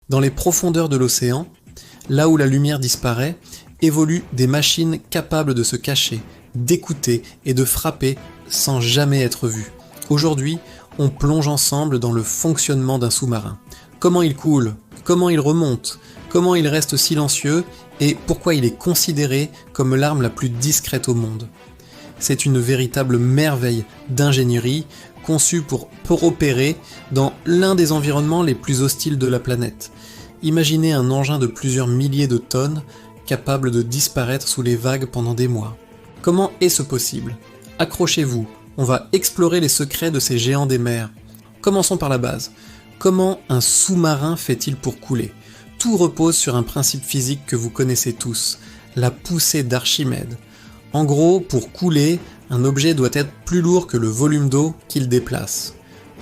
Dans les profondeurs de l'océan, là où la lumière disparaît, évoluent des machines capables de se cacher, d'écouter et de frapper sans jamais être vues. Aujourd'hui, on plonge ensemble dans le fonctionnement d'un sous-marin. Comment il coule, comment il remonte, comment il reste silencieux et pourquoi il est considéré comme l'arme la plus discrète au monde. C'est une véritable merveille d'ingénierie conçue pour opérer dans l'un des environnements les plus hostiles de la planète. Imaginez un engin de plusieurs milliers de tonnes capable de disparaître sous les vagues pendant des mois. Comment est-ce possible ? Accrochez-vous, on va explorer les secrets de ces géants des mers. Commençons par la base. Comment un sous-marin fait-il pour couler ? Tout repose sur un principe physique que vous connaissez tous, la poussée d'Archimède. En gros, pour couler, un objet doit être plus lourd que le volume d'eau qu'il déplace.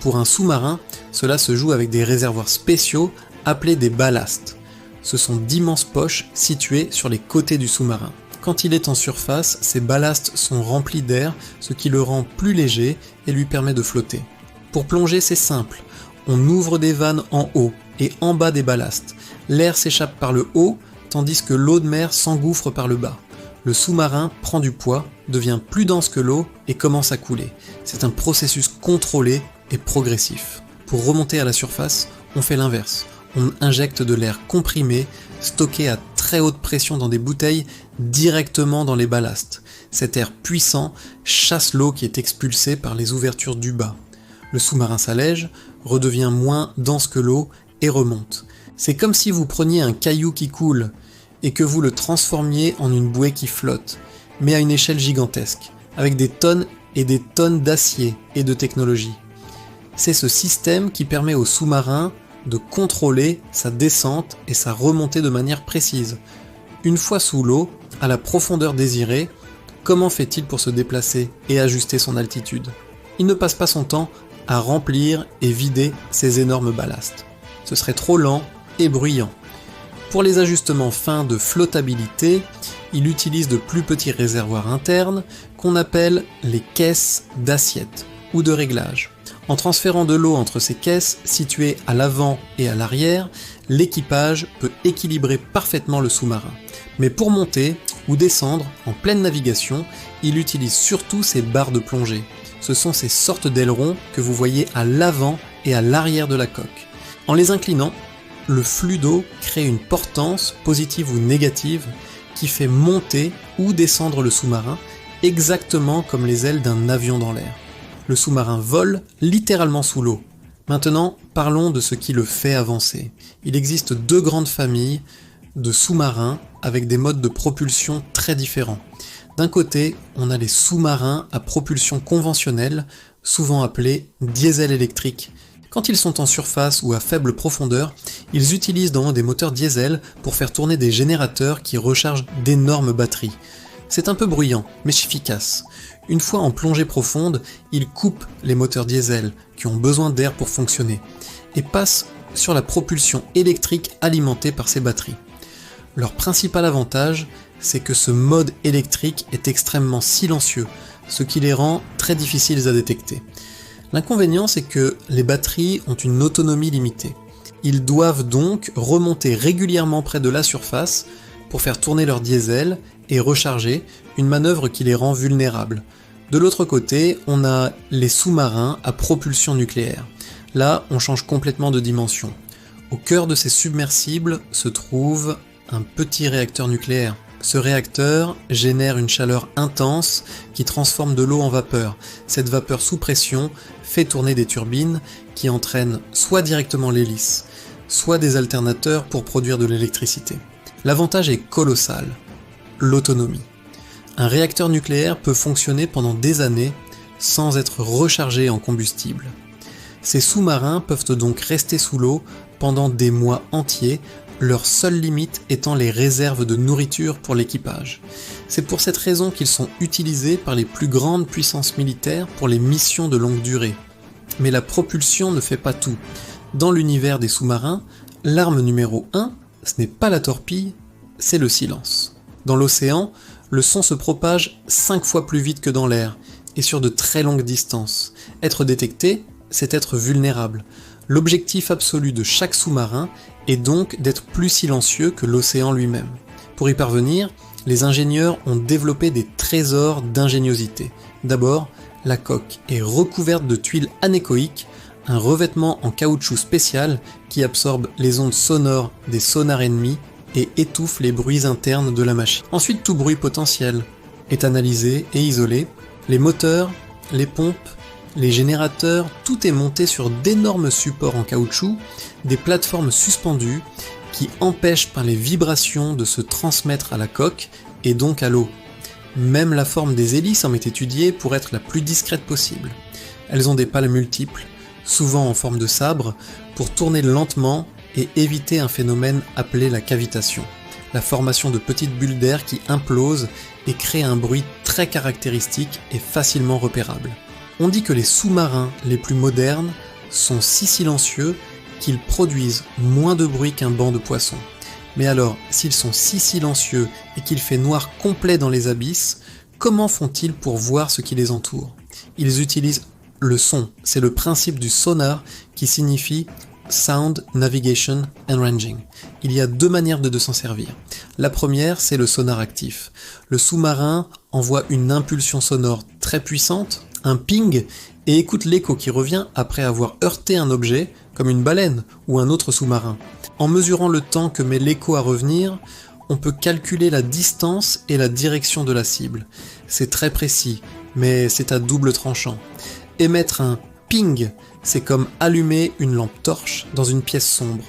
Pour un sous-marin, cela se joue avec des réservoirs spéciaux appelés des ballasts. Ce sont d'immenses poches situées sur les côtés du sous-marin. Quand il est en surface, ces ballasts sont remplis d'air, ce qui le rend plus léger et lui permet de flotter. Pour plonger, c'est simple. On ouvre des vannes en haut et en bas des ballasts. L'air s'échappe par le haut, tandis que l'eau de mer s'engouffre par le bas. Le sous-marin prend du poids, devient plus dense que l'eau et commence à couler. C'est un processus contrôlé et progressif. Pour remonter à la surface, on fait l'inverse. On injecte de l'air comprimé, stocké à très haute pression dans des bouteilles, directement dans les ballasts. Cet air puissant chasse l'eau qui est expulsée par les ouvertures du bas. Le sous-marin s'allège, redevient moins dense que l'eau et remonte. C'est comme si vous preniez un caillou qui coule et que vous le transformiez en une bouée qui flotte, mais à une échelle gigantesque, avec des tonnes et des tonnes d'acier et de technologie. C'est ce système qui permet au sous-marin de contrôler sa descente et sa remontée de manière précise. Une fois sous l'eau, à la profondeur désirée, comment fait-il pour se déplacer et ajuster son altitude ? Il ne passe pas son temps à remplir et vider ces énormes ballasts. Ce serait trop lent et bruyant. Pour les ajustements fins de flottabilité, il utilise de plus petits réservoirs internes qu'on appelle les caisses d'assiette ou de réglage. En transférant de l'eau entre ces caisses situées à l'avant et à l'arrière, l'équipage peut équilibrer parfaitement le sous-marin. Mais pour monter ou descendre en pleine navigation, il utilise surtout ses barres de plongée. Ce sont ces sortes d'ailerons que vous voyez à l'avant et à l'arrière de la coque. En les inclinant, le flux d'eau crée une portance, positive ou négative, qui fait monter ou descendre le sous-marin, exactement comme les ailes d'un avion dans l'air. Le sous-marin vole littéralement sous l'eau. Maintenant, parlons de ce qui le fait avancer. Il existe deux grandes familles de sous-marins avec des modes de propulsion très différents. D'un côté, on a les sous-marins à propulsion conventionnelle, souvent appelés diesel électriques. Quand ils sont en surface ou à faible profondeur, ils utilisent dans des moteurs diesel pour faire tourner des générateurs qui rechargent d'énormes batteries. C'est un peu bruyant, mais efficace. Une fois en plongée profonde, ils coupent les moteurs diesel qui ont besoin d'air pour fonctionner et passent sur la propulsion électrique alimentée par ces batteries. Leur principal avantage, c'est que ce mode électrique est extrêmement silencieux, ce qui les rend très difficiles à détecter. L'inconvénient, c'est que les batteries ont une autonomie limitée. Ils doivent donc remonter régulièrement près de la surface pour faire tourner leur diesel et recharger, une manœuvre qui les rend vulnérables. De l'autre côté, on a les sous-marins à propulsion nucléaire. Là, on change complètement de dimension. Au cœur de ces submersibles se trouve un petit réacteur nucléaire. Ce réacteur génère une chaleur intense qui transforme de l'eau en vapeur. Cette vapeur sous pression fait tourner des turbines qui entraînent soit directement l'hélice, soit des alternateurs pour produire de l'électricité. L'avantage est colossal, l'autonomie. Un réacteur nucléaire peut fonctionner pendant des années sans être rechargé en combustible. Ces sous-marins peuvent donc rester sous l'eau pendant des mois entiers, leur seule limite étant les réserves de nourriture pour l'équipage. C'est pour cette raison qu'ils sont utilisés par les plus grandes puissances militaires pour les missions de longue durée. Mais la propulsion ne fait pas tout. Dans l'univers des sous-marins, l'arme numéro 1, ce n'est pas la torpille, c'est le silence. Dans l'océan, le son se propage 5 fois plus vite que dans l'air, et sur de très longues distances. Être détecté, c'est être vulnérable. L'objectif absolu de chaque sous-marin est donc d'être plus silencieux que l'océan lui-même. Pour y parvenir, les ingénieurs ont développé des trésors d'ingéniosité. D'abord, la coque est recouverte de tuiles anéchoïques, un revêtement en caoutchouc spécial qui absorbe les ondes sonores des sonars ennemis et étouffe les bruits internes de la machine. Ensuite, tout bruit potentiel est analysé et isolé. Les moteurs, les pompes, les générateurs, tout est monté sur d'énormes supports en caoutchouc, des plateformes suspendues qui empêchent par les vibrations de se transmettre à la coque et donc à l'eau. Même la forme des hélices en est étudiée pour être la plus discrète possible. Elles ont des pales multiples, souvent en forme de sabre, pour tourner lentement et éviter un phénomène appelé la cavitation, la formation de petites bulles d'air qui implosent et créent un bruit très caractéristique et facilement repérable. On dit que les sous-marins les plus modernes sont si silencieux qu'ils produisent moins de bruit qu'un banc de poissons. Mais alors, s'ils sont si silencieux et qu'il fait noir complet dans les abysses, comment font-ils pour voir ce qui les entoure? Ils utilisent le son, c'est le principe du sonar qui signifie Sound Navigation and Ranging. Il y a deux manières de s'en servir. La première, c'est le sonar actif. Le sous-marin envoie une impulsion sonore très puissante, un ping, et écoute l'écho qui revient après avoir heurté un objet, comme une baleine ou un autre sous-marin. En mesurant le temps que met l'écho à revenir, on peut calculer la distance et la direction de la cible. C'est très précis, mais c'est à double tranchant. Émettre un ping, c'est comme allumer une lampe torche dans une pièce sombre.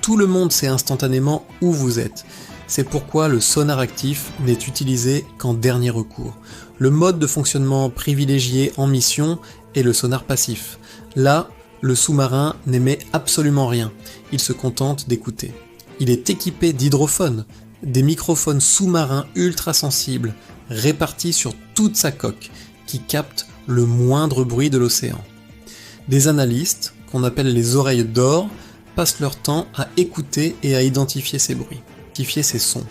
Tout le monde sait instantanément où vous êtes. C'est pourquoi le sonar actif n'est utilisé qu'en dernier recours. Le mode de fonctionnement privilégié en mission est le sonar passif. Là, le sous-marin n'émet absolument rien, il se contente d'écouter. Il est équipé d'hydrophones, des microphones sous-marins ultra sensibles, répartis sur toute sa coque, qui captent le moindre bruit de l'océan. Des analystes, qu'on appelle les oreilles d'or, passent leur temps à écouter et à identifier ces bruits, identifier ces sons.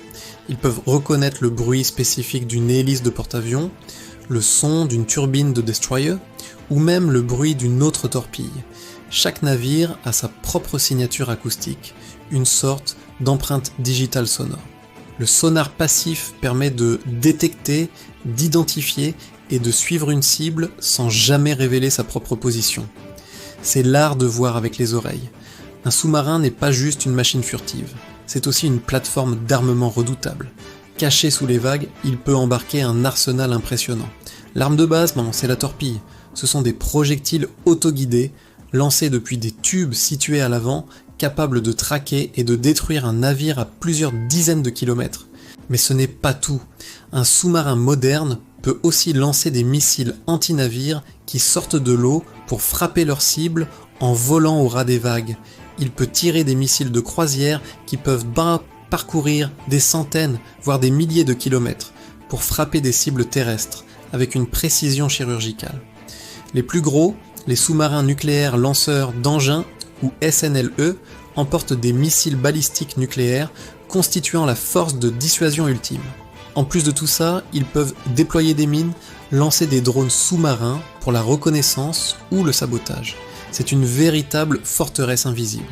Ils peuvent reconnaître le bruit spécifique d'une hélice de porte-avions, le son d'une turbine de destroyer, ou même le bruit d'une autre torpille. Chaque navire a sa propre signature acoustique, une sorte d'empreinte digitale sonore. Le sonar passif permet de détecter, d'identifier et de suivre une cible sans jamais révéler sa propre position. C'est l'art de voir avec les oreilles. Un sous-marin n'est pas juste une machine furtive, c'est aussi une plateforme d'armement redoutable. Caché sous les vagues, il peut embarquer un arsenal impressionnant. L'arme de base, c'est la torpille. Ce sont des projectiles autoguidés, lancés depuis des tubes situés à l'avant, capables de traquer et de détruire un navire à plusieurs dizaines de kilomètres. Mais ce n'est pas tout. Un sous-marin moderne peut aussi lancer des missiles anti-navires qui sortent de l'eau pour frapper leur cible en volant au ras des vagues. Il peut tirer des missiles de croisière qui peuvent parcourir des centaines, voire des milliers de kilomètres pour frapper des cibles terrestres avec une précision chirurgicale. Les plus gros, les sous-marins nucléaires lanceurs d'engins ou SNLE, emportent des missiles balistiques nucléaires constituant la force de dissuasion ultime. En plus de tout ça, ils peuvent déployer des mines, lancer des drones sous-marins pour la reconnaissance ou le sabotage. C'est une véritable forteresse invisible.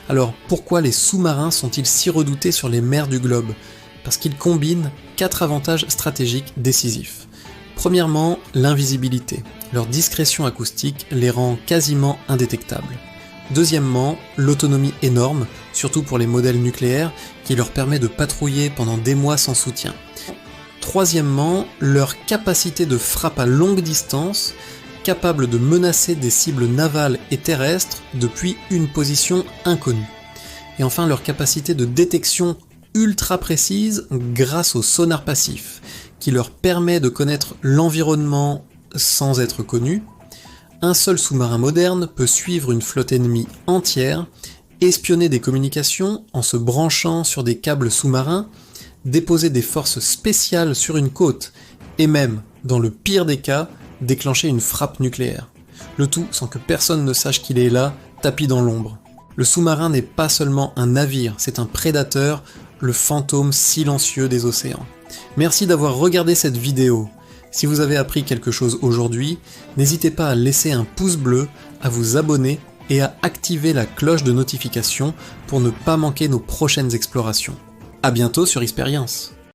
Alors pourquoi les sous-marins sont-ils si redoutés sur les mers du globe? Parce qu'ils combinent 4 avantages stratégiques décisifs. Premièrement, l'invisibilité. Leur discrétion acoustique les rend quasiment indétectables. Deuxièmement, l'autonomie énorme, surtout pour les modèles nucléaires, qui leur permet de patrouiller pendant des mois sans soutien. Troisièmement, leur capacité de frappe à longue distance, capable de menacer des cibles navales et terrestres depuis une position inconnue. Et enfin, leur capacité de détection ultra précise grâce au sonar passif, qui leur permet de connaître l'environnement sans être connu. Un seul sous-marin moderne peut suivre une flotte ennemie entière, espionner des communications en se branchant sur des câbles sous-marins, déposer des forces spéciales sur une côte, et même, dans le pire des cas, déclencher une frappe nucléaire. Le tout sans que personne ne sache qu'il est là, tapi dans l'ombre. Le sous-marin n'est pas seulement un navire, c'est un prédateur, le fantôme silencieux des océans. Merci d'avoir regardé cette vidéo. Si vous avez appris quelque chose aujourd'hui, n'hésitez pas à laisser un pouce bleu, à vous abonner et à activer la cloche de notification pour ne pas manquer nos prochaines explorations. À bientôt sur Expérience.